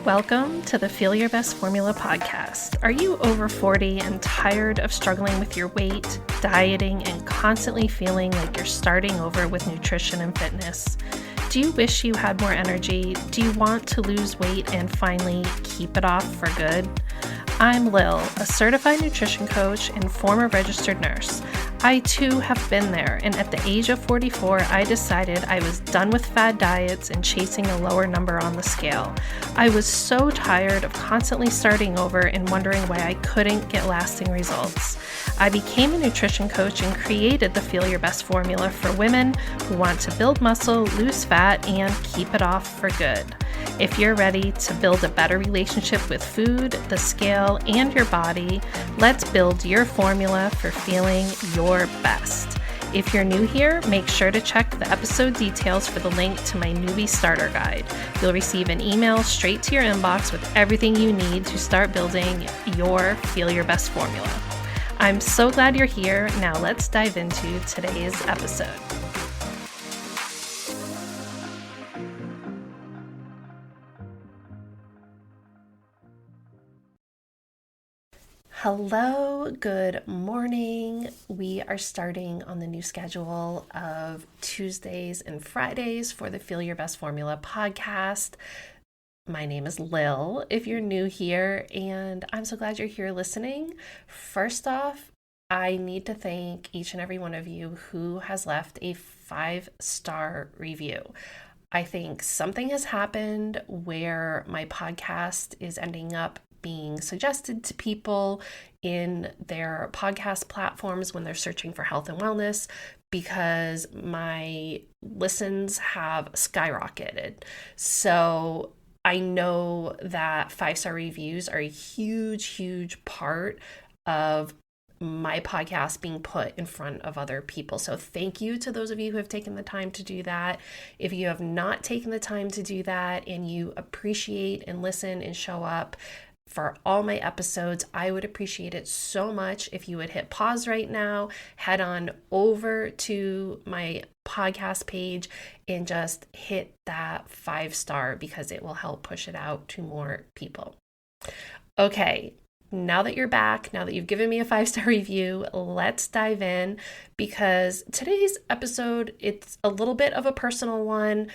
Welcome to the Feel Your Best Formula podcast. Are you over 40 and tired of struggling with your weight, dieting, and constantly feeling like you're starting over with nutrition and fitness? Do you wish you had more energy? Do you want to lose weight and finally keep it off for good? I'm Lil, a certified nutrition coach and former registered nurse. I too have been there, and at the age of 44, I decided I was done with fad diets and chasing a lower number on the scale. I was so tired of constantly starting over and wondering why I couldn't get lasting results. I became a nutrition coach and created the Feel Your Best formula for women who want to build muscle, lose fat, and keep it off for good. If you're ready to build a better relationship with food, the scale, and your body, let's build your formula for feeling your best. If you're new here, make sure to check the episode details for the link to my newbie starter guide. You'll receive an email straight to your inbox with everything you need to start building your Feel Your Best formula. I'm so glad you're here. Now let's dive into today's episode. Hello, good morning. We are starting on the new schedule of Tuesdays and Fridays for the Feel Your Best Formula podcast. My name is Lil, if you're new here, and I'm so glad you're here listening. First off, I need to thank each and every one of you who has left a 5-star review. I think something has happened where my podcast is ending up being suggested to people in their podcast platforms when they're searching for health and wellness, because my listens have skyrocketed. So I know that 5-star reviews are a huge part of my podcast being put in front of other people. So thank you to those of you who have taken the time to do that. If you have not taken the time to do that and you appreciate and listen and show up for all my episodes, I would appreciate it so much if you would hit pause right now, head on over to my podcast page and just hit that 5-star, because it will help push it out to more people. Okay, now that you're back, now that you've given me a 5-star review, let's dive in, because today's episode, it's a little bit of a personal one.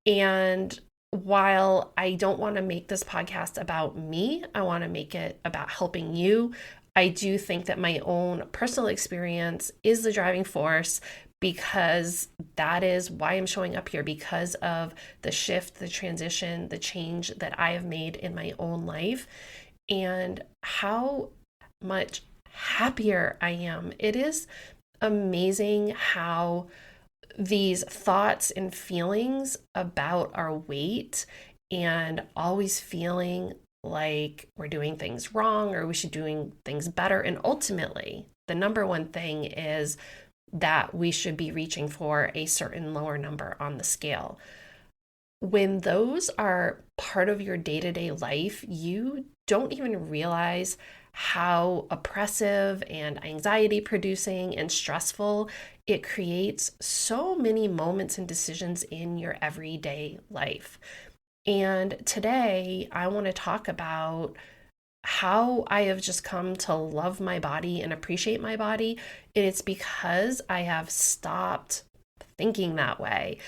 And while I don't want to make this podcast about me, I want to make it about helping you. I do think that my own personal experience is the driving force, because that is why I'm showing up here, because of the shift, the transition, the change that I have made in my own life, and how much happier I am. It is amazing how these thoughts and feelings about our weight and always feeling like we're doing things wrong or we should doing things better. And ultimately, the number one thing is that we should be reaching for a certain lower number on the scale. When those are part of your day-to-day life, you don't even realize how oppressive and anxiety producing and stressful it creates so many moments and decisions in your everyday life. And today I want to talk about how I have just come to love my body and appreciate my body. It's because I have stopped thinking that way.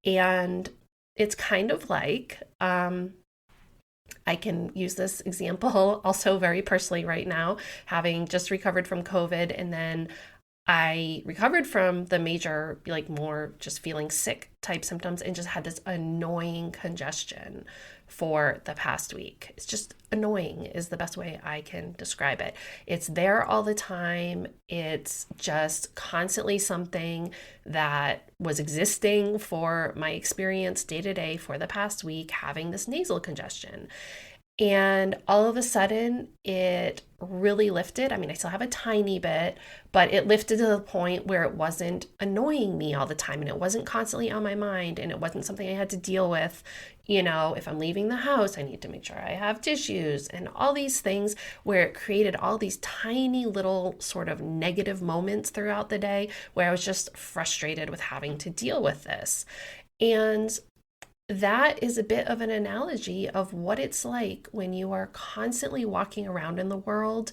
And it's kind of like, I can use this example also very personally right now, having just recovered from COVID, and then I recovered from the major, more just feeling sick type symptoms, and just had this annoying congestion for the past week. It's just annoying is the best way I can describe it. It's there all the time. It's just constantly something that was existing for my experience day to day for the past week, having this nasal congestion. And all of a sudden, it really lifted. I mean, I still have a tiny bit, but it lifted to the point where it wasn't annoying me all the time and it wasn't constantly on my mind and it wasn't something I had to deal with. If I'm leaving the house, I need to make sure I have tissues and all these things where it created all these tiny little sort of negative moments throughout the day where I was just frustrated with having to deal with this. And that is a bit of an analogy of what it's like when you are constantly walking around in the world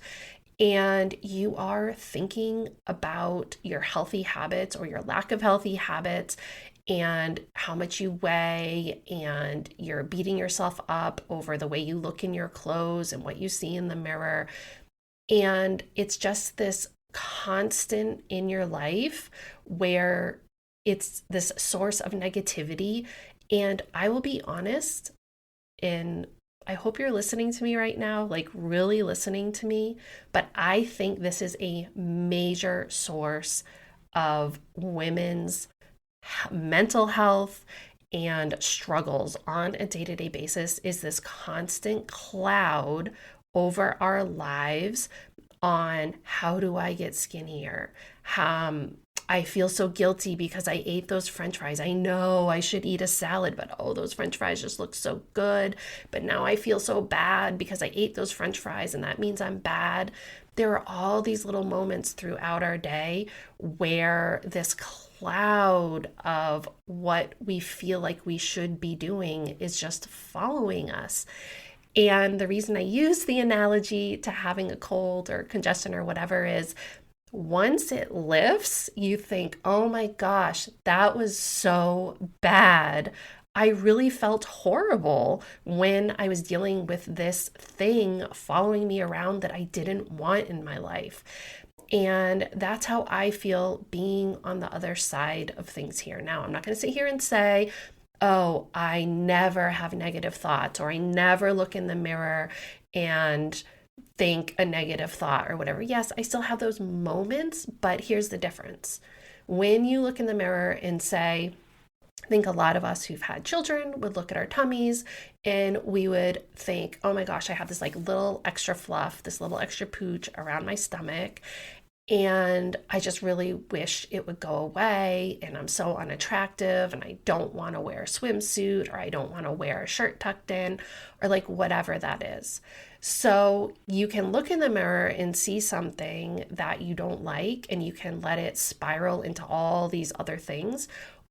and you are thinking about your healthy habits or your lack of healthy habits and how much you weigh, and you're beating yourself up over the way you look in your clothes and what you see in the mirror. And it's just this constant in your life where it's this source of negativity. And I will be honest, and I hope you're listening to me right now, like really listening to me, but I think this is a major source of women's mental health and struggles on a day-to-day basis, is this constant cloud over our lives on how do I get skinnier? I feel so guilty because I ate those french fries. I know I should eat a salad, but oh, those french fries just look so good. But now I feel so bad because I ate those french fries and that means I'm bad. There are all these little moments throughout our day where this cloud of what we feel like we should be doing is just following us. And the reason I use the analogy to having a cold or congestion or whatever is once it lifts, you think, oh my gosh, that was so bad. I really felt horrible when I was dealing with this thing following me around that I didn't want in my life. And that's how I feel being on the other side of things here. Now, I'm not going to sit here and say, oh, I never have negative thoughts, or I never look in the mirror and think a negative thought or whatever. Yes, I still have those moments, but here's the difference. When you look in the mirror and say, I think a lot of us who've had children would look at our tummies and we would think, oh my gosh, I have this like little extra fluff, this little extra pooch around my stomach. And I just really wish it would go away. And I'm so unattractive and I don't want to wear a swimsuit, or I don't want to wear a shirt tucked in, or like whatever that is. So you can look in the mirror and see something that you don't like and you can let it spiral into all these other things.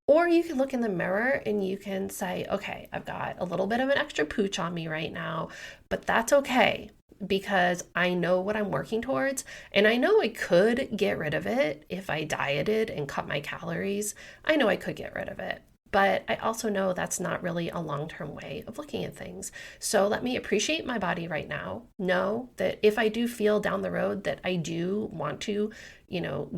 Or you can look in the mirror and you can say, okay, I've got a little bit of an extra pooch on me right now, but that's okay because I know what I'm working towards. And I know I could get rid of it if I dieted and cut my calories. I know I could get rid of it. But I also know that's not really a long-term way of looking at things. So let me appreciate my body right now. Know that if I do feel down the road that I do want to,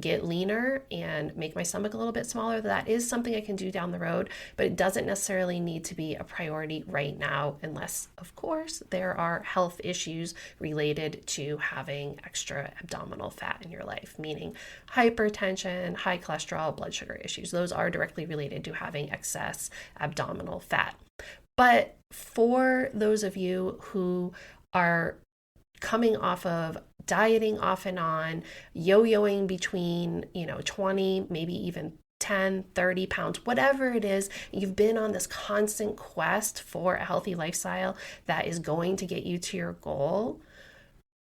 get leaner and make my stomach a little bit smaller, that is something I can do down the road, but it doesn't necessarily need to be a priority right now, unless, of course, there are health issues related to having extra abdominal fat in your life, meaning hypertension, high cholesterol, blood sugar issues. Those are directly related to having excess abdominal fat. But for those of you who are coming off of dieting off and on, yo-yoing between, 20, maybe even 10, 30 pounds, whatever it is, you've been on this constant quest for a healthy lifestyle that is going to get you to your goal.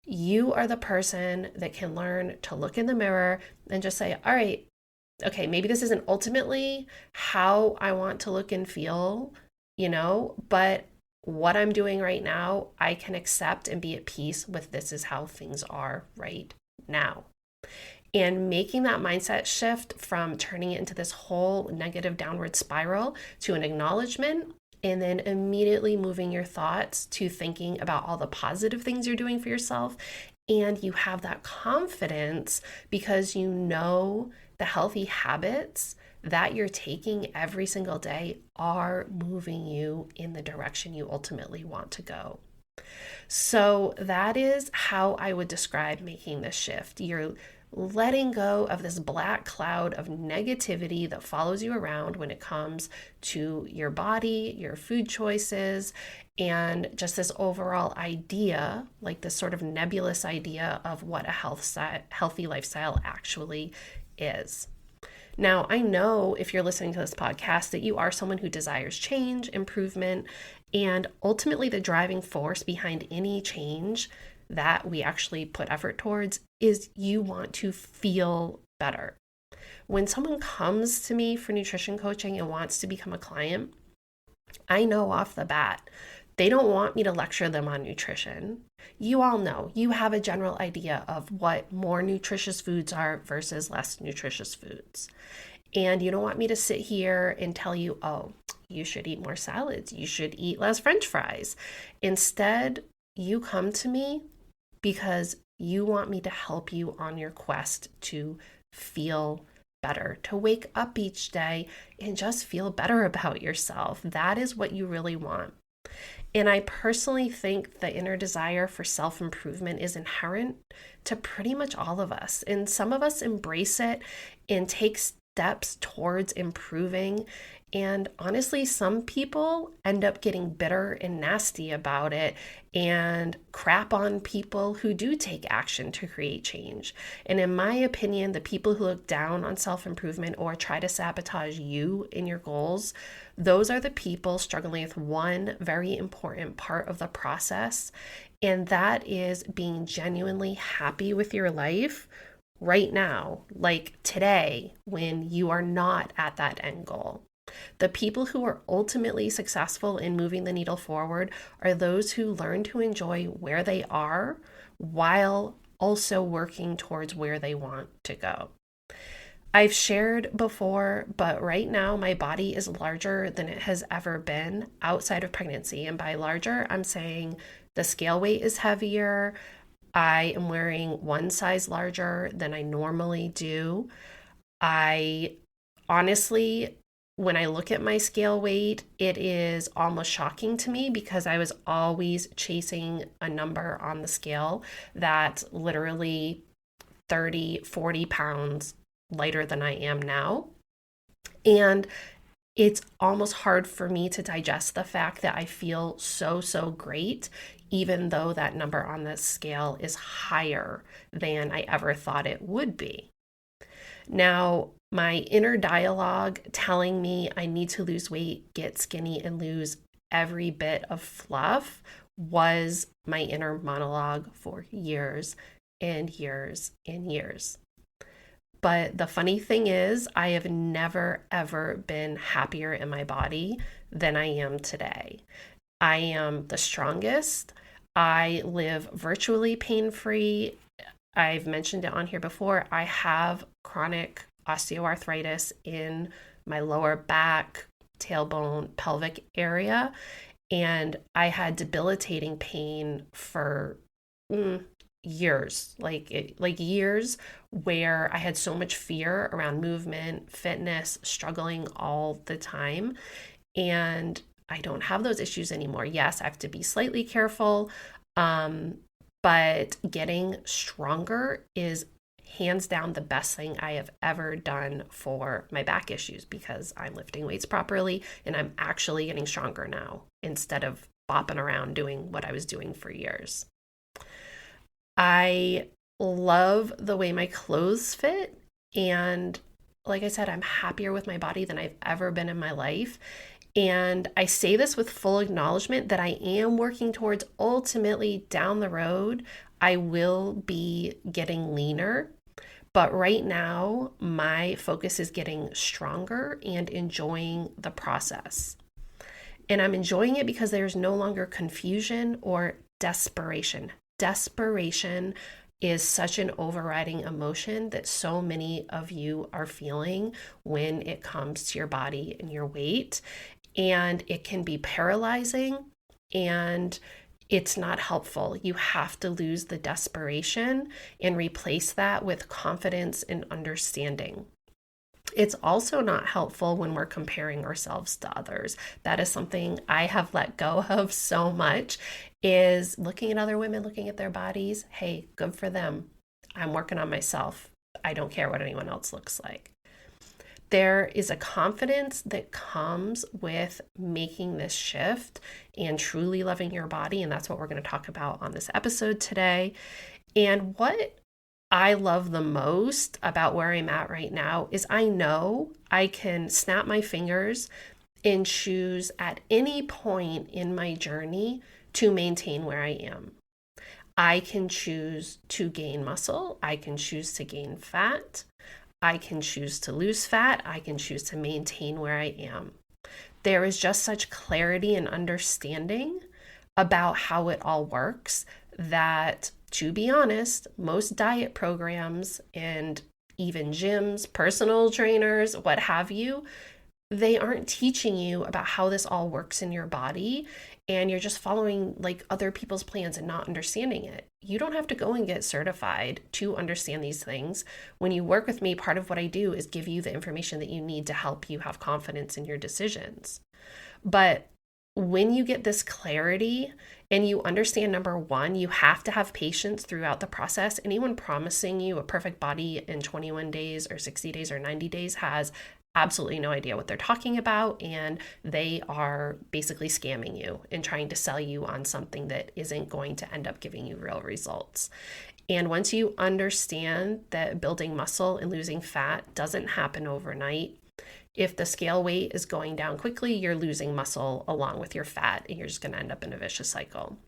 You are the person that can learn to look in the mirror and just say, all right, okay, maybe this isn't ultimately how I want to look and feel, but what I'm doing right now, I can accept and be at peace with. This is how things are right now. And making that mindset shift from turning it into this whole negative downward spiral to an acknowledgement, and then immediately moving your thoughts to thinking about all the positive things you're doing for yourself. And you have that confidence because you know the healthy habits that you're taking every single day are moving you in the direction you ultimately want to go. So that is how I would describe making this shift. You're letting go of this black cloud of negativity that follows you around when it comes to your body, your food choices, and just this overall idea, like this sort of nebulous idea of what a healthy lifestyle actually is. Now, I know if you're listening to this podcast that you are someone who desires change, improvement, and ultimately the driving force behind any change that we actually put effort towards is you want to feel better. When someone comes to me for nutrition coaching and wants to become a client, I know off the bat, they don't want me to lecture them on nutrition. You all know, you have a general idea of what more nutritious foods are versus less nutritious foods. And you don't want me to sit here and tell you, oh, you should eat more salads, you should eat less French fries. Instead, you come to me because you want me to help you on your quest to feel better, to wake up each day and just feel better about yourself. That is what you really want. And I personally think the inner desire for self-improvement is inherent to pretty much all of us. And some of us embrace it and take steps towards improving. And honestly, some people end up getting bitter and nasty about it and crap on people who do take action to create change. And in my opinion, the people who look down on self-improvement or try to sabotage you in your goals, those are the people struggling with one very important part of the process. And that is being genuinely happy with your life right now, like today, when you are not at that end goal. The people who are ultimately successful in moving the needle forward are those who learn to enjoy where they are while also working towards where they want to go. I've shared before, but right now my body is larger than it has ever been outside of pregnancy. And by larger, I'm saying the scale weight is heavier. I am wearing one size larger than I normally do. I honestly, when I look at my scale weight, it is almost shocking to me because I was always chasing a number on the scale that's literally 30, 40 pounds lighter than I am now. And it's almost hard for me to digest the fact that I feel so great, even though that number on the scale is higher than I ever thought it would be. Now, my inner dialogue telling me I need to lose weight, get skinny, and lose every bit of fluff was my inner monologue for years and years and years. But the funny thing is, I have never, ever been happier in my body than I am today. I am the strongest. I live virtually pain-free. I've mentioned it on here before. I have chronic osteoarthritis in my lower back, tailbone, pelvic area. And I had debilitating pain for years, like years, where I had so much fear around movement, fitness, struggling all the time. And I don't have those issues anymore. Yes, I have to be slightly careful, but getting stronger is hands down the best thing I have ever done for my back issues because I'm lifting weights properly and I'm actually getting stronger now instead of bopping around doing what I was doing for years. I love the way my clothes fit. And like I said, I'm happier with my body than I've ever been in my life. And I say this with full acknowledgement that I am working towards ultimately down the road, I will be getting leaner. But right now, my focus is getting stronger and enjoying the process. And I'm enjoying it because there's no longer confusion or desperation. Desperation is such an overriding emotion that so many of you are feeling when it comes to your body and your weight. And it can be paralyzing and it's not helpful. You have to lose the desperation and replace that with confidence and understanding. It's also not helpful when we're comparing ourselves to others. That is something I have let go of so much, is looking at other women, looking at their bodies. Hey, good for them. I'm working on myself. I don't care what anyone else looks like. There is a confidence that comes with making this shift and truly loving your body. And that's what we're going to talk about on this episode today. And what I love the most about where I'm at right now is I know I can snap my fingers and choose at any point in my journey to maintain where I am. I can choose to gain muscle. I can choose to gain fat. I can choose to lose fat. I can choose to maintain where I am. There is just such clarity and understanding about how it all works that, to be honest, most diet programs and even gyms, personal trainers, what have you, they aren't teaching you about how this all works in your body, and you're just following like other people's plans and not understanding it. You don't have to go and get certified to understand these things. When you work with me, part of what I do is give you the information that you need to help you have confidence in your decisions. But when you get this clarity and you understand, number one, you have to have patience throughout the process. Anyone promising you a perfect body in 21 days or 60 days or 90 days has absolutely no idea what they're talking about, and they are basically scamming you and trying to sell you on something that isn't going to end up giving you real results. And once you understand that building muscle and losing fat doesn't happen overnight, if the scale weight is going down quickly, you're losing muscle along with your fat, and you're just going to end up in a vicious cycle.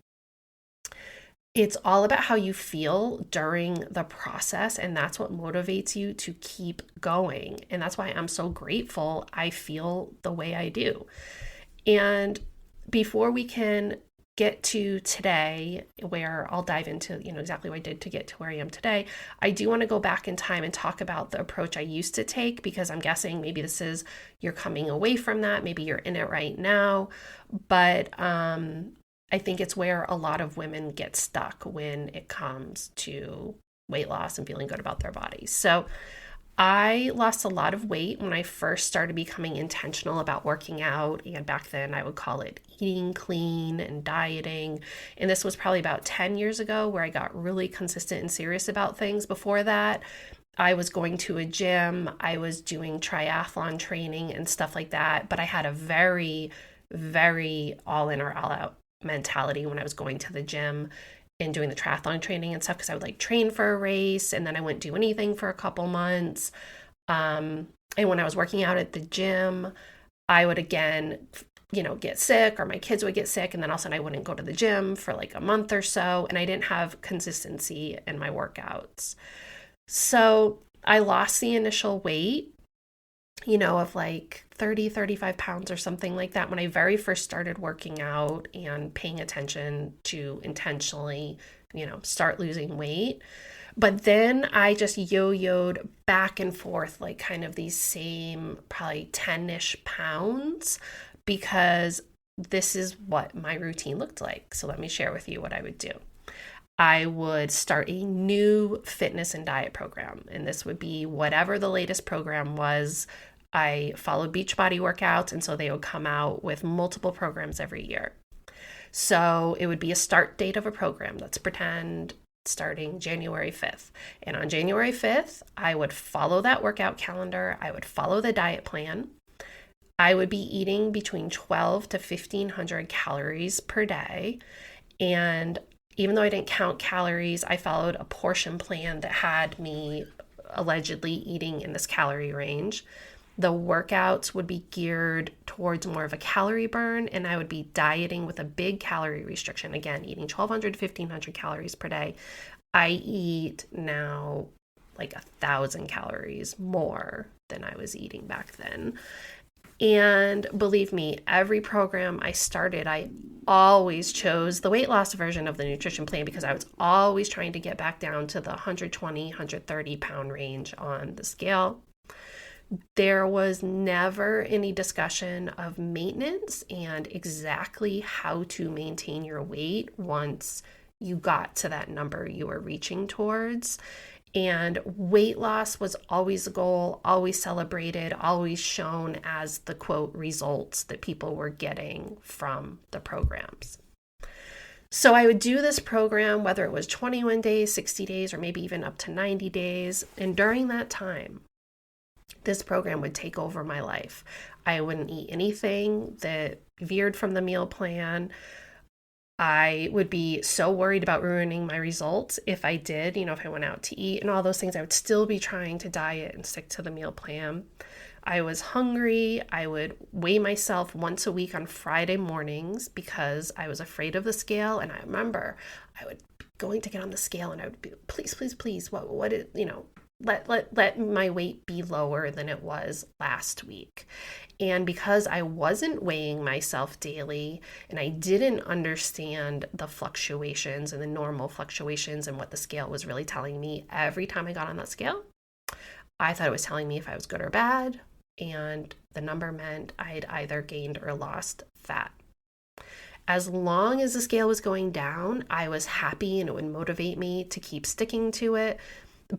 It's all about how you feel during the process, and that's what motivates you to keep going. And that's why I'm so grateful I feel the way I do. And before we can get to today, where I'll dive into, exactly what I did to get to where I am today, I do want to go back in time and talk about the approach I used to take, because I'm guessing maybe you're coming away from that. Maybe you're in it right now, but I think it's where a lot of women get stuck when it comes to weight loss and feeling good about their bodies. So I lost a lot of weight when I first started becoming intentional about working out. And back then I would call it eating clean and dieting. And this was probably about 10 years ago where I got really consistent and serious about things. Before that, I was going to a gym, I was doing triathlon training and stuff like that. But I had a very, very all in or all out mentality when I was going to the gym and doing the triathlon training and stuff, because I would like train for a race and then I wouldn't do anything for a couple months. And when I was working out at the gym, I would again, get sick, or my kids would get sick, and then all of a sudden I wouldn't go to the gym for like a month or so, and I didn't have consistency in my workouts. So I lost the initial weight, of like 30, 35 pounds or something like that when I very first started working out and paying attention to intentionally, start losing weight. But then I just yo-yoed back and forth, like kind of these same probably 10-ish pounds, because this is what my routine looked like. So let me share with you what I would do. I would start a new fitness and diet program, and this would be whatever the latest program was. I followed Beachbody workouts, and so they would come out with multiple programs every year. So it would be a start date of a program. Let's pretend starting January 5th. And on January 5th, I would follow that workout calendar. I would follow the diet plan. I would be eating between 12 to 1,500 calories per day. And even though I didn't count calories, I followed a portion plan that had me allegedly eating in this calorie range. The workouts would be geared towards more of a calorie burn, and I would be dieting with a big calorie restriction. Again, eating 1,200 to 1,500 calories per day. I eat now like 1,000 calories more than I was eating back then. And believe me, every program I started, I always chose the weight loss version of the nutrition plan, because I was always trying to get back down to the 120, 130 pound range on the scale. There was never any discussion of maintenance and exactly how to maintain your weight once you got to that number you were reaching towards. And weight loss was always a goal, always celebrated, always shown as the quote results that people were getting from the programs. So I would do this program, whether it was 21 days, 60 days, or maybe even up to 90 days. And during that time, this program would take over my life. I wouldn't eat anything that veered from the meal plan. I would be so worried about ruining my results if I did, if I went out to eat and all those things. I would still be trying to diet and stick to the meal plan. I was hungry. I would weigh myself once a week on Friday mornings because I was afraid of the scale. And I remember I would be going to get on the scale and I would be, please, please, please, what is, let my weight be lower than it was last week. And because I wasn't weighing myself daily and I didn't understand the fluctuations and the normal fluctuations and what the scale was really telling me, every time I got on that scale, I thought it was telling me if I was good or bad. And the number meant I had either gained or lost fat. As long as the scale was going down, I was happy and it would motivate me to keep sticking to it.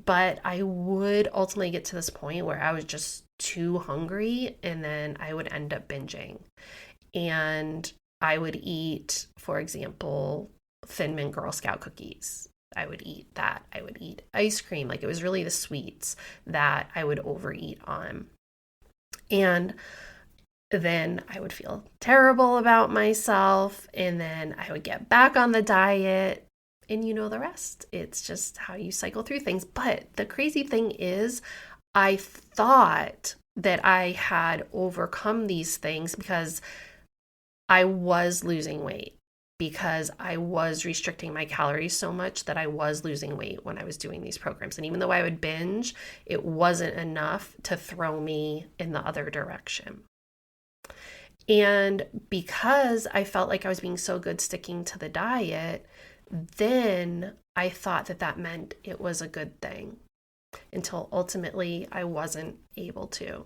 But I would ultimately get to this point where I was just too hungry and then I would end up binging. And I would eat, for example, Thin Mint Girl Scout cookies. I would eat that. I would eat ice cream. Like, it was really the sweets that I would overeat on. And then I would feel terrible about myself. And then I would get back on the diet. And you know the rest. It's just how you cycle through things. But the crazy thing is, I thought that I had overcome these things because I was losing weight, because I was restricting my calories so much that I was losing weight when I was doing these programs. And even though I would binge, it wasn't enough to throw me in the other direction. And because I felt like I was being so good sticking to the diet, then I thought that that meant it was a good thing, until ultimately I wasn't able to.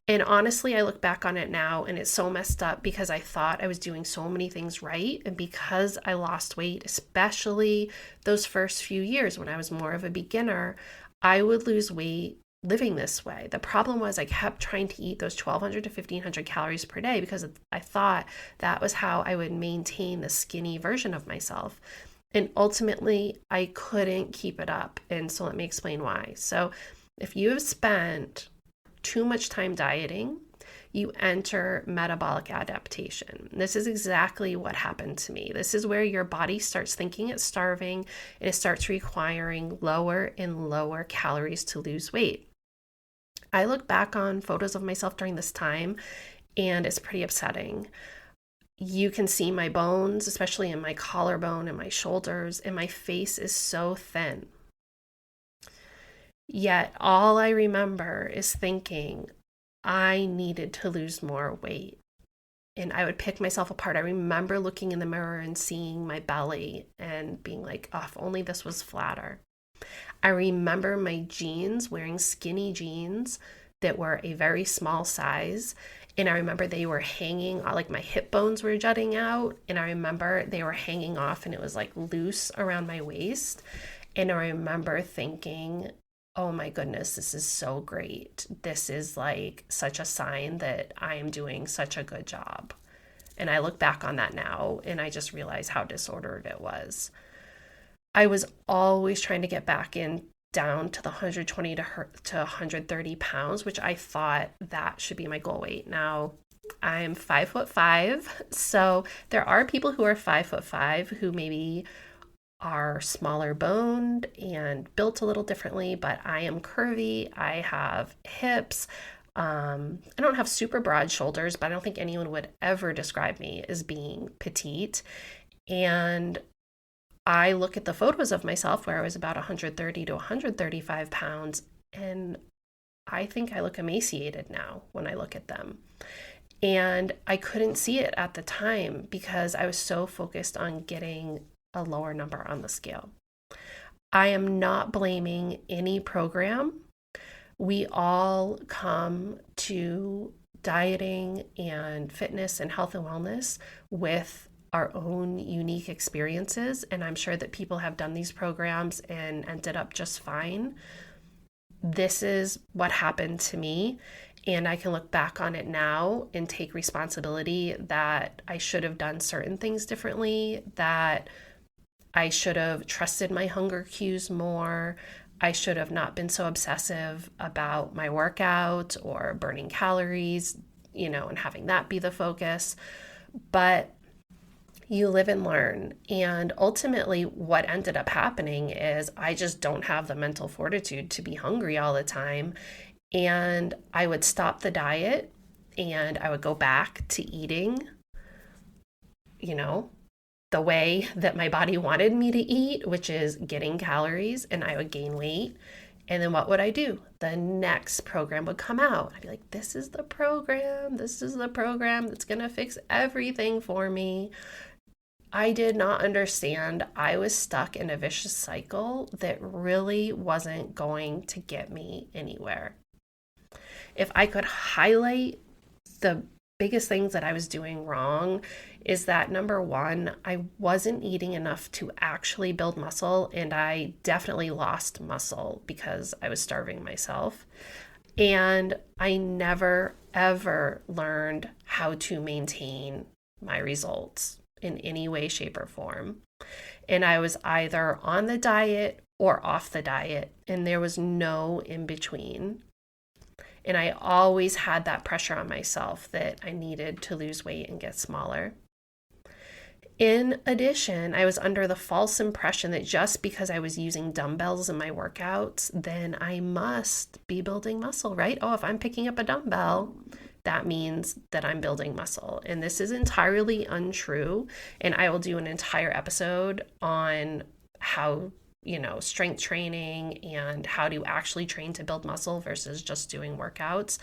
And honestly, I look back on it now and it's so messed up because I thought I was doing so many things right. And because I lost weight, especially those first few years when I was more of a beginner, I would lose weight living this way. The problem was I kept trying to eat those 1,200 to 1,500 calories per day because I thought that was how I would maintain the skinny version of myself. And ultimately, I couldn't keep it up. And so let me explain why. So if you have spent too much time dieting, you enter metabolic adaptation. This is exactly what happened to me. This is where your body starts thinking it's starving and it starts requiring lower and lower calories to lose weight. I look back on photos of myself during this time and it's pretty upsetting. You can see my bones, especially in my collarbone and my shoulders, and my face is so thin. Yet all I remember is thinking I needed to lose more weight. And I would pick myself apart. I remember looking in the mirror and seeing my belly and being like, oh, if only this was flatter. I remember my jeans, wearing skinny jeans that were a very small size. And I remember they were hanging, like my hip bones were jutting out. And I remember they were hanging off and it was like loose around my waist. And I remember thinking, oh my goodness, this is so great. This is like such a sign that I am doing such a good job. And I look back on that now and I just realize how disordered it was. I was always trying to get back in down to the 120 to 130 pounds, which I thought that should be my goal weight. Now, I'm 5'5", so there are people who are 5'5" who maybe are smaller boned and built a little differently, but I am curvy. I have hips. I don't have super broad shoulders, but I don't think anyone would ever describe me as being petite. And I look at the photos of myself where I was about 130 to 135 pounds, and I think I look emaciated now when I look at them. And I couldn't see it at the time because I was so focused on getting a lower number on the scale. I am not blaming any program. We all come to dieting and fitness and health and wellness with our own unique experiences. And I'm sure that people have done these programs and ended up just fine. this is what happened to me. And I can look back on it now and take responsibility that I should have done certain things differently, that I should have trusted my hunger cues more. I should have not been so obsessive about my workout or burning calories, and having that be the focus. But you live and learn. And ultimately, what ended up happening is I just don't have the mental fortitude to be hungry all the time. And I would stop the diet and I would go back to eating, the way that my body wanted me to eat, which is getting calories, and I would gain weight. And then what would I do? The next program would come out. I'd be like, this is the program. This is the program that's going to fix everything for me. I did not understand. I was stuck in a vicious cycle that really wasn't going to get me anywhere. If I could highlight the biggest things that I was doing wrong, is that number one, I wasn't eating enough to actually build muscle, and I definitely lost muscle because I was starving myself. And I never, ever learned how to maintain my results in any way, shape, or form. And I was either on the diet or off the diet, and there was no in between. And I always had that pressure on myself that I needed to lose weight and get smaller. In addition, I was under the false impression that just because I was using dumbbells in my workouts, then I must be building muscle, right? Oh, if I'm picking up a dumbbell, that means that I'm building muscle. And this is entirely untrue. And I will do an entire episode on how strength training and how to actually train to build muscle versus just doing workouts.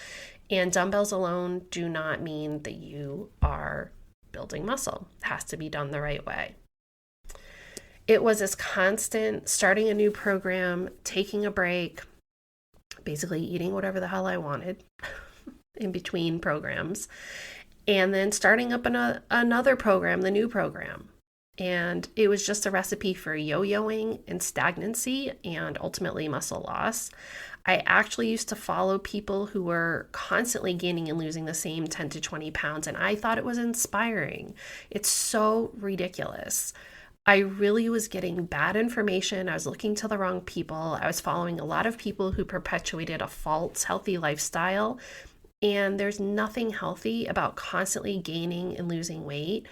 And dumbbells alone do not mean that you are building muscle. It has to be done the right way. It was this constant starting a new program, taking a break, basically eating whatever the hell I wanted in between programs, and then starting up another program, the new program. And it was just a recipe for yo-yoing and stagnancy and ultimately muscle loss. I actually used to follow people who were constantly gaining and losing the same 10 to 20 pounds, and I thought it was inspiring. It's so ridiculous. I really was getting bad information. I was looking to the wrong people. I was following a lot of people who perpetuated a false healthy lifestyle. And there's nothing healthy about constantly gaining and losing weight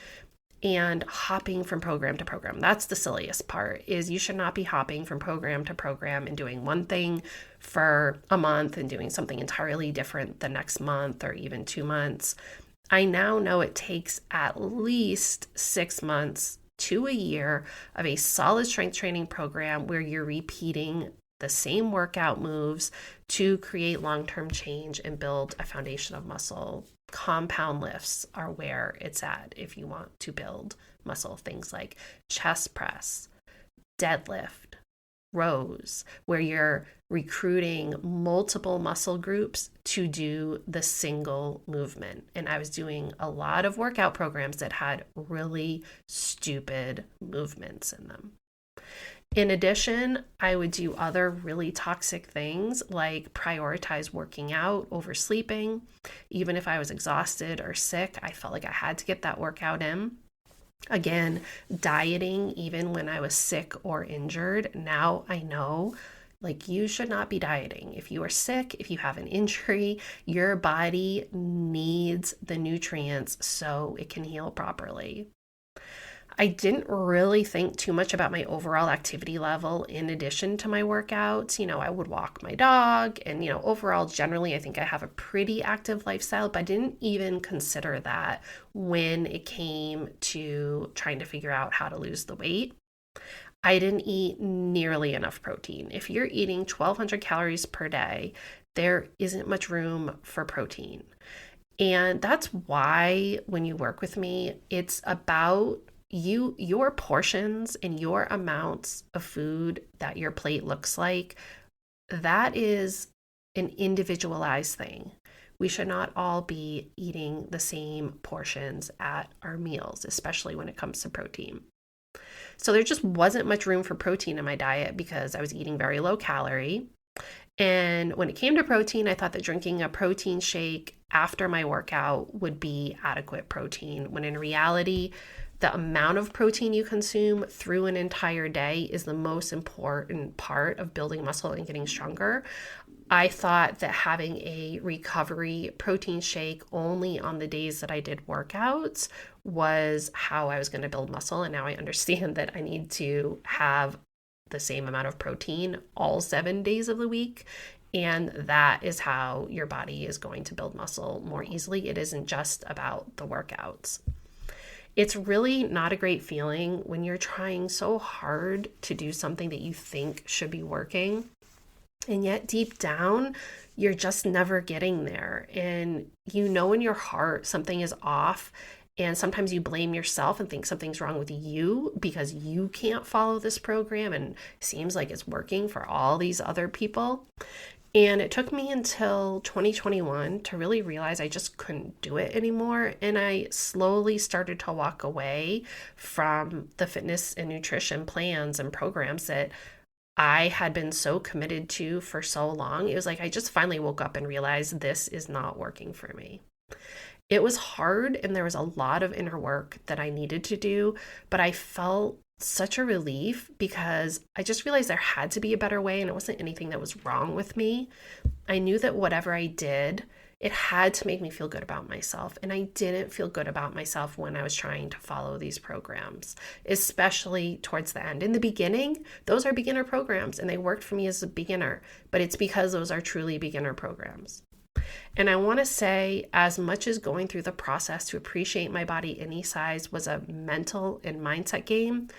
and hopping from program to program. That's the silliest part, is you should not be hopping from program to program and doing one thing for a month and doing something entirely different the next month or even 2 months. I now know it takes at least 6 months to a year of a solid strength training program where you're repeating the same workout moves to create long-term change and build a foundation of muscle. Compound lifts are where it's at if you want to build muscle. Things like chest press, deadlift, rows, where you're recruiting multiple muscle groups to do the single movement. And I was doing a lot of workout programs that had really stupid movements in them. In addition, I would do other really toxic things like prioritize working out over sleeping. Even if I was exhausted or sick, I felt like I had to get that workout in. Again, dieting even when I was sick or injured. Now I know, you should not be dieting. If you are sick, if you have an injury, your body needs the nutrients so it can heal properly. I didn't really think too much about my overall activity level in addition to my workouts. I would walk my dog and, overall, generally, I think I have a pretty active lifestyle, but I didn't even consider that when it came to trying to figure out how to lose the weight. I didn't eat nearly enough protein. If you're eating 1,200 calories per day, there isn't much room for protein. And that's why when you work with me, it's about your portions and your amounts of food that your plate looks like. That is an individualized thing. We should not all be eating the same portions at our meals, especially when it comes to protein. So there just wasn't much room for protein in my diet because I was eating very low calorie. And when it came to protein, I thought that drinking a protein shake after my workout would be adequate protein, when in reality, the amount of protein you consume through an entire day is the most important part of building muscle and getting stronger. I thought that having a recovery protein shake only on the days that I did workouts was how I was going to build muscle. And now I understand that I need to have the same amount of protein all 7 days of the week. And that is how your body is going to build muscle more easily. It isn't just about the workouts. It's really not a great feeling when you're trying so hard to do something that you think should be working, and yet deep down, you're just never getting there. And you know in your heart something is off. And sometimes you blame yourself and think something's wrong with you because you can't follow this program and it seems like it's working for all these other people. And it took me until 2021 to really realize I just couldn't do it anymore. And I slowly started to walk away from the fitness and nutrition plans and programs that I had been so committed to for so long. It was like I just finally woke up and realized this is not working for me. It was hard and there was a lot of inner work that I needed to do, but I felt such a relief because I just realized there had to be a better way and it wasn't anything that was wrong with me. I knew that whatever I did, it had to make me feel good about myself. And I didn't feel good about myself when I was trying to follow these programs, especially towards the end. In the beginning, those are beginner programs and they worked for me as a beginner, but it's because those are truly beginner programs. And I want to say, as much as going through the process to appreciate my body any size was a mental and mindset game,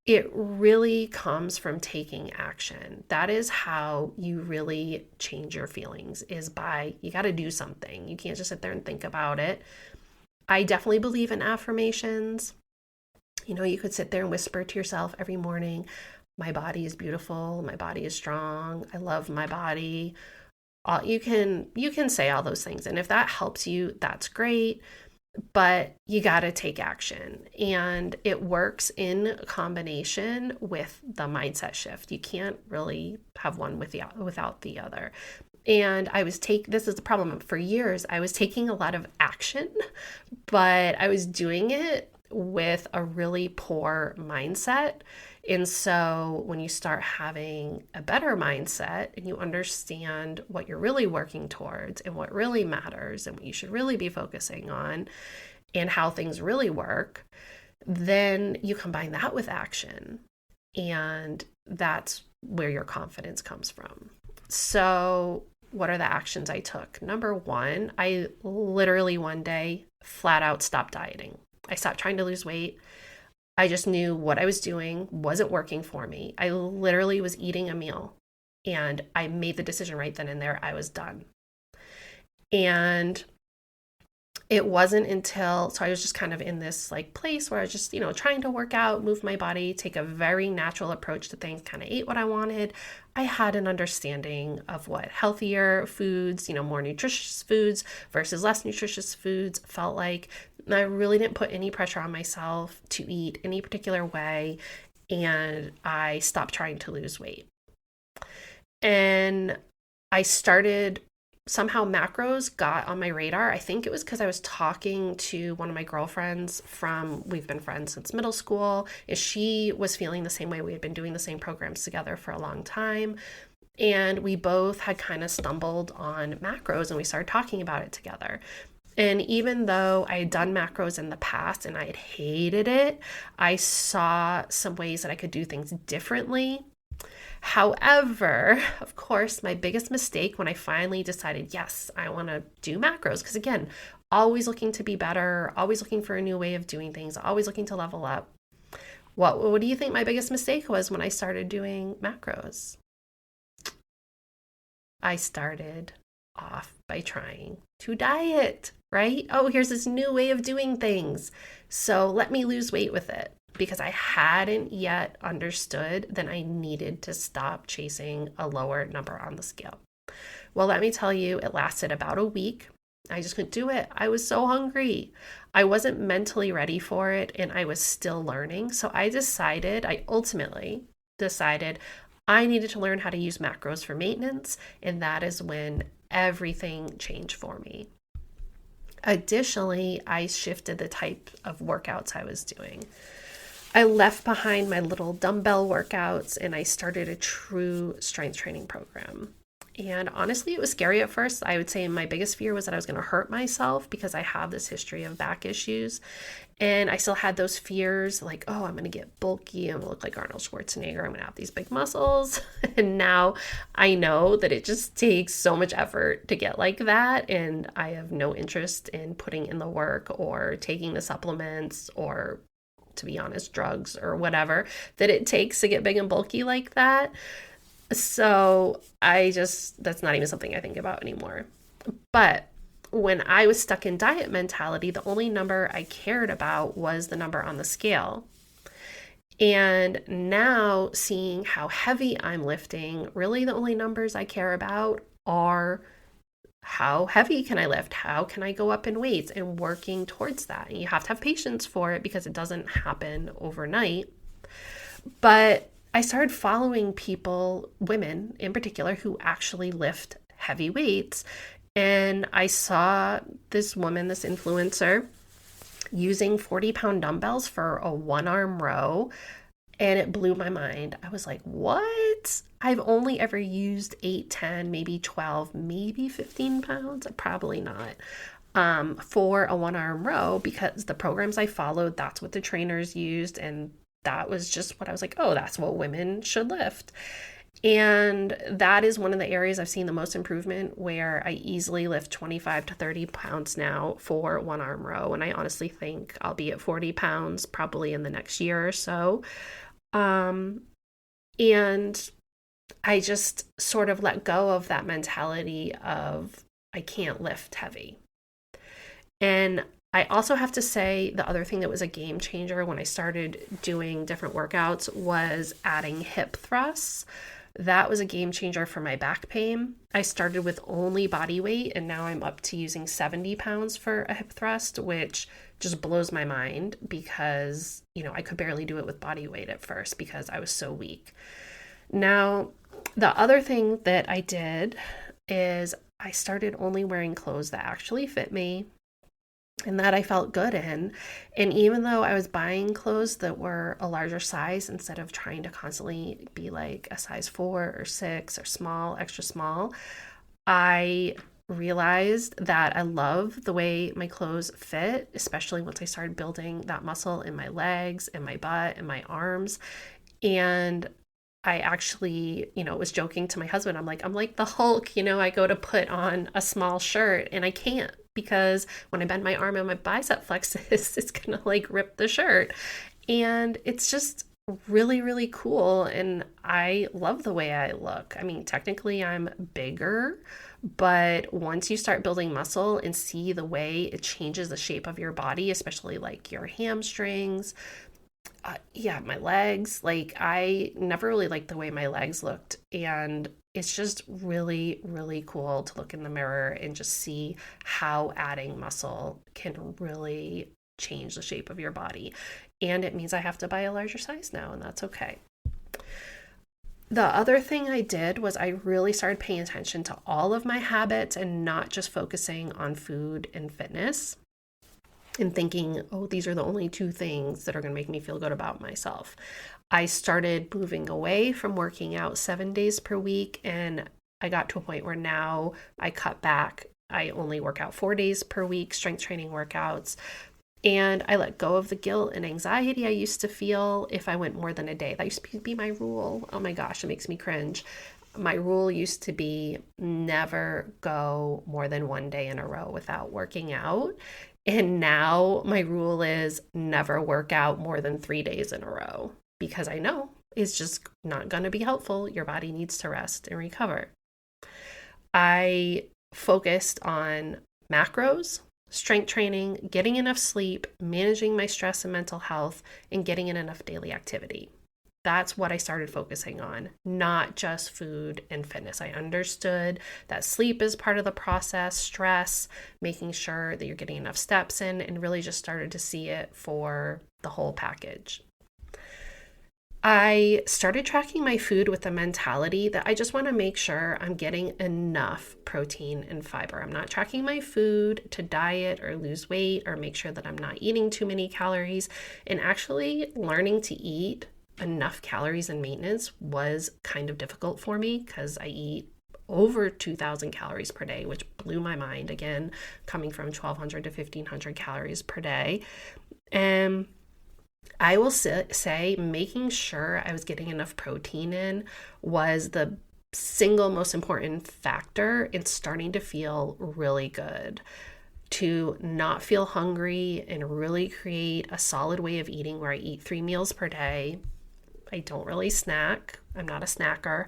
it really comes from taking action. That is how you really change your feelings, is by, you got to do something. You can't just sit there and think about it. I definitely believe in affirmations. You know, you could sit there and whisper to yourself every morning, my body is beautiful, my body is strong, I love my body. You can say all those things, and if that helps you, that's great, but you got to take action. And it works in combination with the mindset shift. You can't really have one without the other. And this is the problem. For years I was taking a lot of action, but I was doing it with a really poor mindset. And so when you start having a better mindset and you understand what you're really working towards and what really matters and what you should really be focusing on and how things really work, then you combine that with action. And that's where your confidence comes from. So what are the actions I took? Number one, I literally one day flat out stopped dieting. I stopped trying to lose weight. I just knew what I was doing wasn't working for me. I literally was eating a meal and I made the decision right then and there. I was done. And it wasn't until, so I was just kind of in this like place where I was just, trying to work out, move my body, take a very natural approach to things, kind of ate what I wanted. I had an understanding of what healthier foods, more nutritious foods versus less nutritious foods felt like. And I really didn't put any pressure on myself to eat any particular way. And I stopped trying to lose weight. And I started, somehow macros got on my radar. I think it was because I was talking to one of my girlfriends we've been friends since middle school, and she was feeling the same way. We had been doing the same programs together for a long time. And we both had kind of stumbled on macros and we started talking about it together. And even though I had done macros in the past and I had hated it, I saw some ways that I could do things differently. However, of course, my biggest mistake when I finally decided, yes, I want to do macros, because again, always looking to be better, always looking for a new way of doing things, always looking to level up. What do you think my biggest mistake was when I started doing macros? I started off by trying to diet, right? Oh, here's this new way of doing things, so let me lose weight with it. Because I hadn't yet understood that I needed to stop chasing a lower number on the scale. Well, let me tell you, it lasted about a week. I just couldn't do it. I was so hungry. I wasn't mentally ready for it, and I was still learning. So I ultimately decided I needed to learn how to use macros for maintenance, and that is when everything changed for me. Additionally, I shifted the type of workouts I was doing. I left behind my little dumbbell workouts and I started a true strength training program. And honestly, it was scary at first. I would say my biggest fear was that I was going to hurt myself because I have this history of back issues. And I still had those fears like, oh, I'm going to get bulky. I'm going to look like Arnold Schwarzenegger. I'm going to have these big muscles. And now I know that it just takes so much effort to get like that. And I have no interest in putting in the work or taking the supplements or, to be honest, drugs or whatever that it takes to get big and bulky like that. So that's not even something I think about anymore. But when I was stuck in diet mentality, the only number I cared about was the number on the scale. And now seeing how heavy I'm lifting, really the only numbers I care about are how heavy can I lift? How can I go up in weights and working towards that? And you have to have patience for it because it doesn't happen overnight. But I started following people, women in particular, who actually lift heavy weights. And I saw this woman, this influencer, using 40-pound dumbbells for a one-arm row. And it blew my mind. I was like, what? I've only ever used 8, 10, maybe 12, maybe 15 pounds. Probably not. For a one-arm row, because the programs I followed, that's what the trainers used. And that was just what I was like, oh, that's what women should lift. And that is one of the areas I've seen the most improvement, where I easily lift 25 to 30 pounds now for one arm row. And I honestly think I'll be at 40 pounds probably in the next year or so. And I just sort of let go of that mentality of I can't lift heavy. And I also have to say the other thing that was a game changer when I started doing different workouts was adding hip thrusts. That was a game changer for my back pain. I started with only body weight and now I'm up to using 70 pounds for a hip thrust, which just blows my mind because, I could barely do it with body weight at first because I was so weak. Now, the other thing that I did is I started only wearing clothes that actually fit me and that I felt good in. And even though I was buying clothes that were a larger size instead of trying to constantly be like a size 4 or 6 or small, extra small, I realized that I love the way my clothes fit, especially once I started building that muscle in my legs and my butt and my arms. And I actually, was joking to my husband. I'm like the Hulk, I go to put on a small shirt and I can't because when I bend my arm and my bicep flexes, it's going to like rip the shirt. And it's just really, really cool. And I love the way I look. I mean, technically I'm bigger, but once you start building muscle and see the way it changes the shape of your body, especially like your hamstrings, my legs, like I never really liked the way my legs looked. And it's just really, really cool to look in the mirror and just see how adding muscle can really change the shape of your body. And it means I have to buy a larger size now, and that's okay. The other thing I did was I really started paying attention to all of my habits and not just focusing on food and fitness and thinking, oh, these are the only 2 things that are going to make me feel good about myself. I started moving away from working out 7 days per week, and I got to a point where now I cut back. I only work out 4 days per week, strength training workouts, and I let go of the guilt and anxiety I used to feel if I went more than a day. That used to be my rule. Oh my gosh, it makes me cringe. My rule used to be never go more than 1 day in a row without working out. And now my rule is never work out more than 3 days in a row because I know it's just not going to be helpful. Your body needs to rest and recover. I focused on macros, strength training, getting enough sleep, managing my stress and mental health, and getting in enough daily activity. That's what I started focusing on, not just food and fitness. I understood that sleep is part of the process, stress, making sure that you're getting enough steps in, and really just started to see it for the whole package. I started tracking my food with the mentality that I just want to make sure I'm getting enough protein and fiber. I'm not tracking my food to diet or lose weight or make sure that I'm not eating too many calories. And actually learning to eat enough calories in maintenance was kind of difficult for me because I eat over 2,000 calories per day, which blew my mind, again, coming from 1,200 to 1,500 calories per day. And I will say making sure I was getting enough protein in was the single most important factor in starting to feel really good, to not feel hungry and really create a solid way of eating where I eat 3 meals per day. I don't really snack. I'm not a snacker.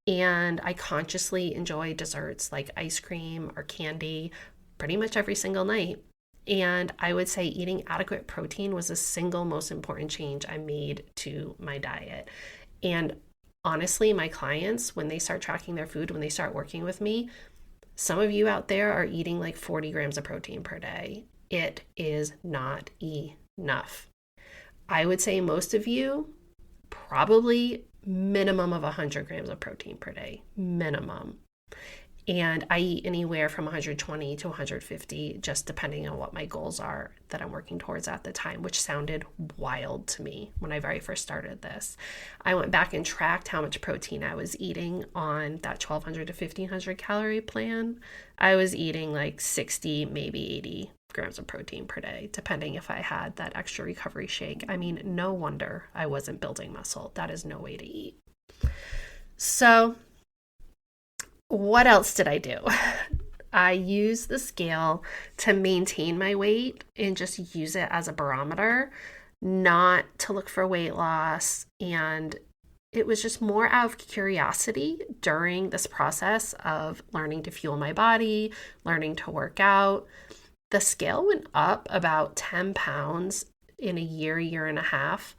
And I consciously enjoy desserts like ice cream or candy pretty much every single night. And I would say eating adequate protein was the single most important change I made to my diet. And honestly, my clients, when they start tracking their food, when they start working with me, some of you out there are eating like 40 grams of protein per day. It is not enough. I would say most of you probably minimum of 100 grams of protein per day, minimum. And I eat anywhere from 120 to 150, just depending on what my goals are that I'm working towards at the time, which sounded wild to me when I very first started this. I went back and tracked how much protein I was eating on that 1,200 to 1,500 calorie plan. I was eating like 60, maybe 80 grams of protein per day, depending if I had that extra recovery shake. I mean, no wonder I wasn't building muscle. That is no way to eat. So what else did I do? I use the scale to maintain my weight and just use it as a barometer, not to look for weight loss. And it was just more out of curiosity during this process of learning to fuel my body, learning to work out. The scale went up about 10 pounds in a year and a half.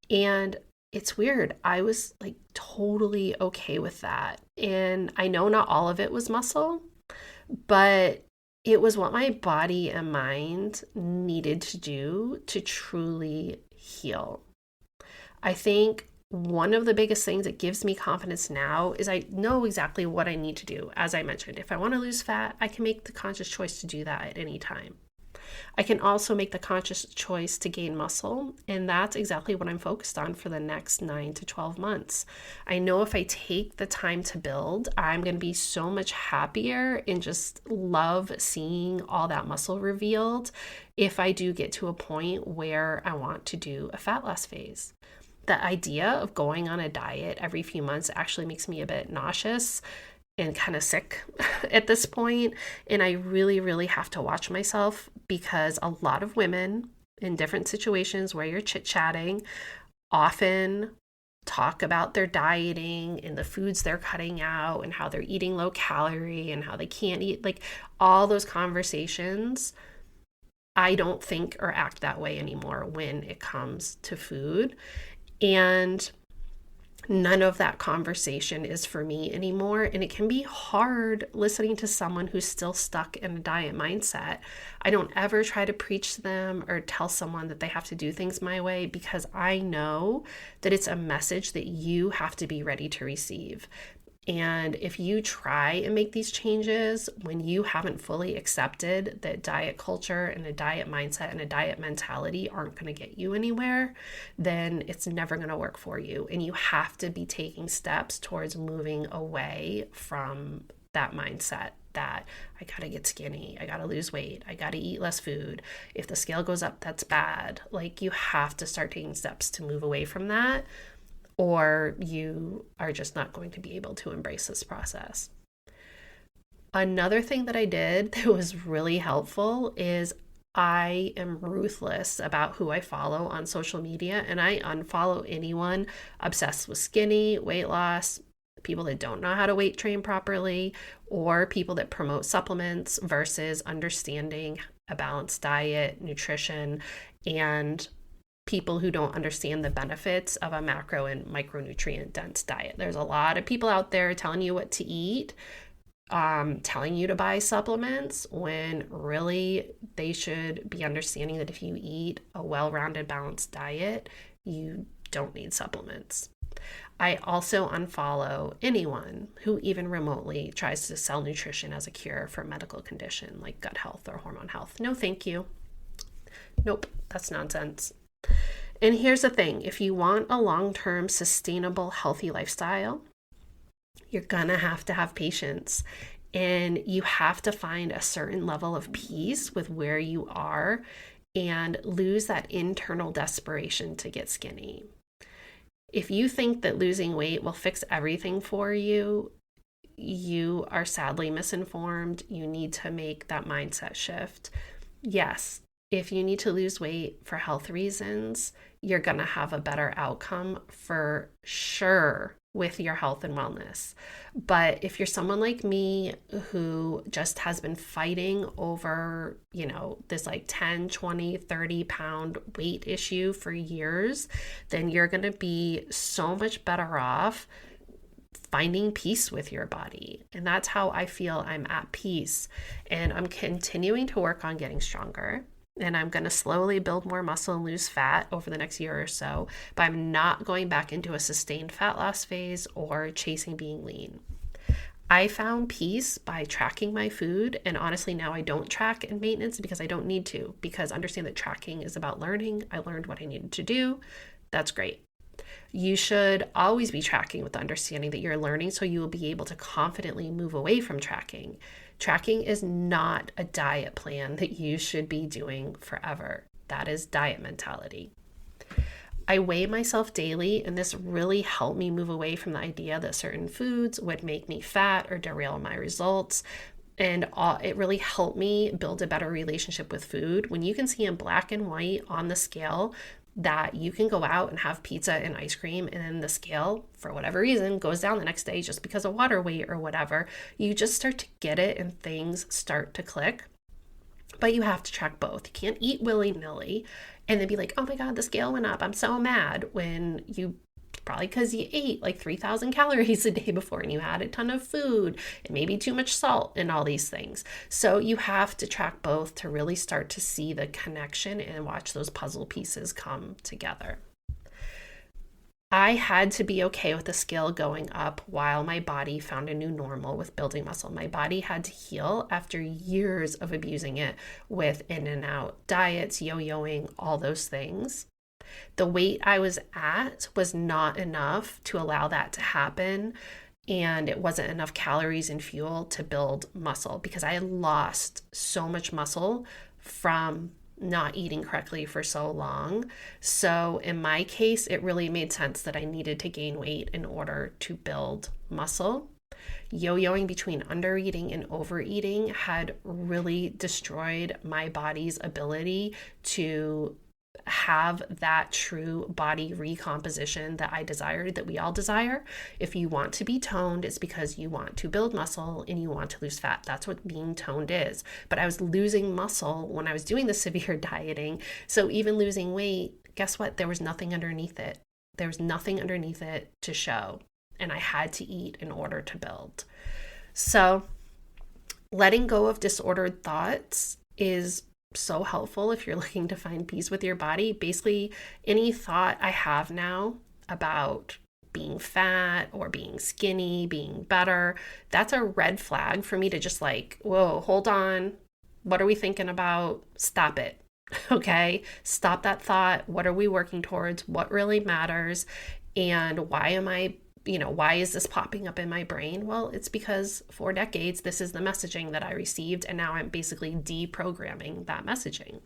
And it's weird. I was like totally okay with that. And I know not all of it was muscle, but it was what my body and mind needed to do to truly heal. I think one of the biggest things that gives me confidence now is I know exactly what I need to do. As I mentioned, if I want to lose fat, I can make the conscious choice to do that at any time. I can also make the conscious choice to gain muscle, and that's exactly what I'm focused on for the next 9 to 12 months. I know if I take the time to build, I'm going to be so much happier and just love seeing all that muscle revealed if I do get to a point where I want to do a fat loss phase. The idea of going on a diet every few months actually makes me a bit nauseous and kind of sick at this point. And I really, really have to watch myself because a lot of women in different situations where you're chit-chatting often talk about their dieting and the foods they're cutting out and how they're eating low calorie and how they can't eat, like all those conversations. I don't think or act that way anymore when it comes to food. And none of that conversation is for me anymore. And it can be hard listening to someone who's still stuck in a diet mindset. I don't ever try to preach to them or tell someone that they have to do things my way because I know that it's a message that you have to be ready to receive. And if you try and make these changes when you haven't fully accepted that diet culture and a diet mindset and a diet mentality aren't going to get you anywhere, then it's never going to work for you. And you have to be taking steps towards moving away from that mindset that I got to get skinny, I got to lose weight, I got to eat less food. If the scale goes up, that's bad. Like you have to start taking steps to move away from that, or you are just not going to be able to embrace this process. Another thing that I did that was really helpful is I am ruthless about who I follow on social media, and I unfollow anyone obsessed with skinny, weight loss, people that don't know how to weight train properly, or people that promote supplements versus understanding a balanced diet, nutrition, and people who don't understand the benefits of a macro and micronutrient dense diet. There's a lot of people out there telling you what to eat, telling you to buy supplements, when really they should be understanding that if you eat a well-rounded, balanced diet, you don't need supplements. I also unfollow anyone who even remotely tries to sell nutrition as a cure for a medical condition like gut health or hormone health. No, thank you. Nope, that's nonsense. And here's the thing, if you want a long-term, sustainable, healthy lifestyle, you're gonna have to have patience, and you have to find a certain level of peace with where you are and lose that internal desperation to get skinny. If you think that losing weight will fix everything for you, you are sadly misinformed. You need to make that mindset shift. Yes, if you need to lose weight for health reasons, you're going to have a better outcome for sure with your health and wellness. But if you're someone like me who just has been fighting over, this like 10, 20, 30 pound weight issue for years, then you're going to be so much better off finding peace with your body. And that's how I feel I'm at peace. And I'm continuing to work on getting stronger. And I'm going to slowly build more muscle and lose fat over the next year or so, but I'm not going back into a sustained fat loss phase or chasing being lean. I found peace by tracking my food, and honestly now I don't track in maintenance because I don't need to, because understand that tracking is about learning. I learned what I needed to do. That's great. You should always be tracking with the understanding that you're learning, so you will be able to confidently move away from tracking. Tracking is not a diet plan that you should be doing forever. That is diet mentality. I weigh myself daily, and this really helped me move away from the idea that certain foods would make me fat or derail my results. And it really helped me build a better relationship with food. When you can see in black and white on the scale that you can go out and have pizza and ice cream, and then the scale, for whatever reason, goes down the next day just because of water weight or whatever, you just start to get it and things start to click. But you have to track both. You can't eat willy-nilly and then be like, oh my God, the scale went up, I'm so mad, when you probably because you ate like 3,000 calories a day before and you had a ton of food and maybe too much salt and all these things. So you have to track both to really start to see the connection and watch those puzzle pieces come together. I had to be okay with the scale going up while my body found a new normal with building muscle. My body had to heal after years of abusing it with in and out diets, yo-yoing, all those things. The weight I was at was not enough to allow that to happen, and it wasn't enough calories and fuel to build muscle because I had lost so much muscle from not eating correctly for so long. So in my case, it really made sense that I needed to gain weight in order to build muscle. Yo-yoing between undereating and overeating had really destroyed my body's ability to have that true body recomposition that I desired, that we all desire. If you want to be toned, it's because you want to build muscle and you want to lose fat. That's what being toned is. But I was losing muscle when I was doing the severe dieting. So even losing weight, guess what? There was nothing underneath it. There was nothing underneath it to show. And I had to eat in order to build. So letting go of disordered thoughts is so helpful if you're looking to find peace with your body. Basically, any thought I have now about being fat or being skinny, being better, that's a red flag for me to just like, whoa, hold on. What are we thinking about? Stop it. Okay? Stop that thought. What are we working towards? What really matters? And why is this popping up in my brain? Well, it's because for decades, this is the messaging that I received, and now I'm basically deprogramming that messaging.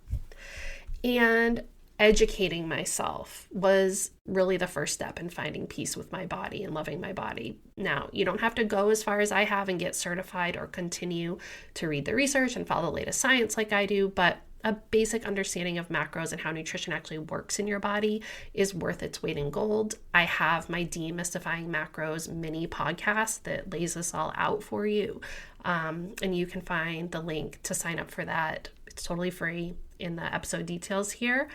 And educating myself was really the first step in finding peace with my body and loving my body. Now, you don't have to go as far as I have and get certified or continue to read the research and follow the latest science like I do, but a basic understanding of macros and how nutrition actually works in your body is worth its weight in gold. I have my Demystifying Macros mini podcast that lays this all out for you. And you can find the link to sign up for that. It's totally free in the episode details here.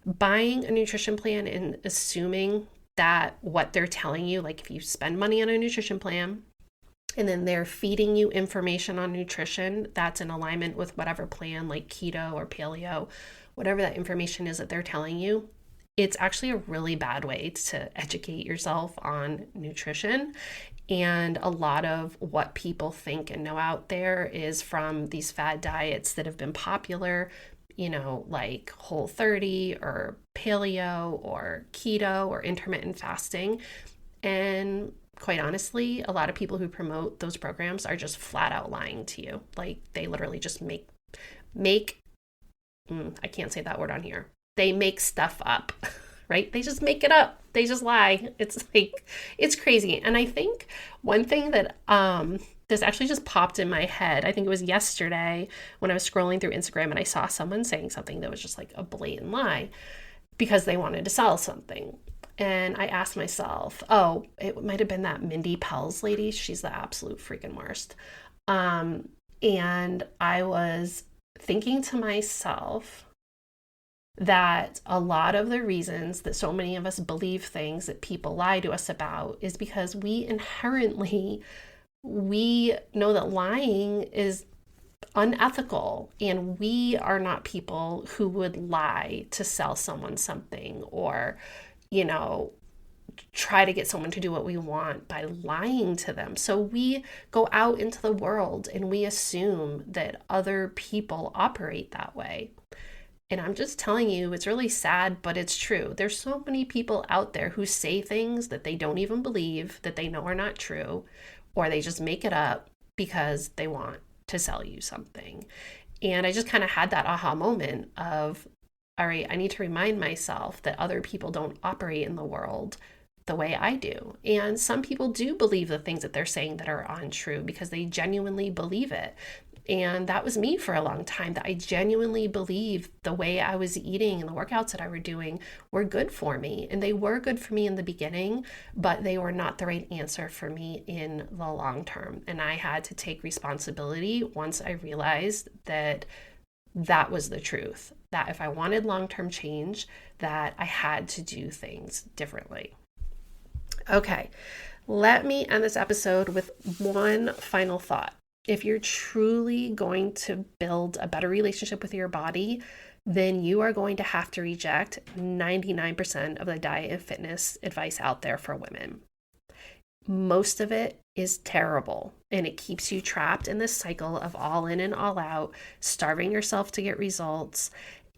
Buying a nutrition plan and assuming that what they're telling you, like if you spend money on a nutrition plan, and then they're feeding you information on nutrition that's in alignment with whatever plan, like keto or paleo, whatever that information is that they're telling you, it's actually a really bad way to educate yourself on nutrition. And a lot of what people think and know out there is from these fad diets that have been popular, like Whole30 or paleo or keto or intermittent fasting. And quite honestly, a lot of people who promote those programs are just flat out lying to you. Like they literally just make I can't say that word on here. They make stuff up, right? They just make it up. They just lie. It's crazy. And I think one thing that this actually just popped in my head, I think it was yesterday when I was scrolling through Instagram and I saw someone saying something that was just like a blatant lie because they wanted to sell something. And I asked myself, it might have been that Mindy Pelz lady. She's the absolute freaking worst. And I was thinking to myself that a lot of the reasons that so many of us believe things that people lie to us about is because we know that lying is unethical, and we are not people who would lie to sell someone something or, try to get someone to do what we want by lying to them. So we go out into the world and we assume that other people operate that way. And I'm just telling you, it's really sad, but it's true. There's so many people out there who say things that they don't even believe, that they know are not true, or they just make it up because they want to sell you something. And I just kind of had that aha moment of, all right, I need to remind myself that other people don't operate in the world the way I do. And some people do believe the things that they're saying that are untrue because they genuinely believe it. And that was me for a long time, that I genuinely believed the way I was eating and the workouts that I were doing were good for me. And they were good for me in the beginning, but they were not the right answer for me in the long term. And I had to take responsibility once I realized that that was the truth, that if I wanted long-term change, that I had to do things differently. Okay, let me end this episode with one final thought. If you're truly going to build a better relationship with your body, then you are going to have to reject 99% of the diet and fitness advice out there for women. Most of it is terrible, and it keeps you trapped in this cycle of all in and all out, starving yourself to get results,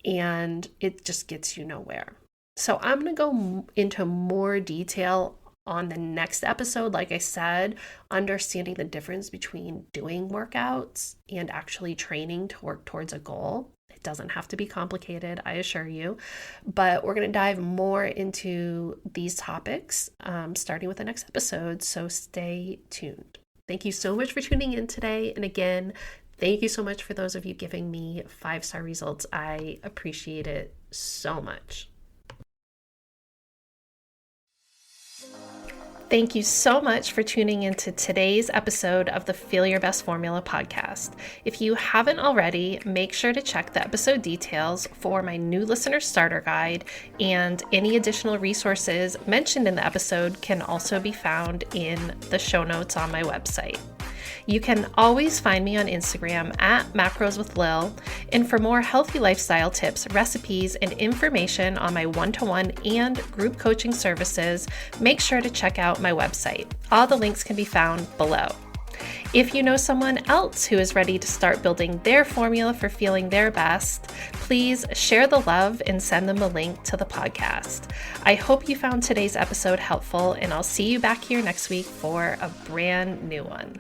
and it just gets you nowhere. So I'm going to go into more detail on the next episode. Like I said, understanding the difference between doing workouts and actually training to work towards a goal. It doesn't have to be complicated, I assure you, but we're going to dive more into these topics starting with the next episode, so stay tuned. Thank you so much for tuning in today, and again, thank you so much for those of you giving me 5-star results. I appreciate it so much. Thank you so much for tuning into today's episode of the Feel Your Best Formula podcast. If you haven't already, make sure to check the episode details for my new listener starter guide, and any additional resources mentioned in the episode can also be found in the show notes on my website. You can always find me on Instagram at Macros with Lil, and for more healthy lifestyle tips, recipes, and information on my one-to-one and group coaching services, make sure to check out my website. All the links can be found below. If you know someone else who is ready to start building their formula for feeling their best, please share the love and send them a link to the podcast. I hope you found today's episode helpful, and I'll see you back here next week for a brand new one.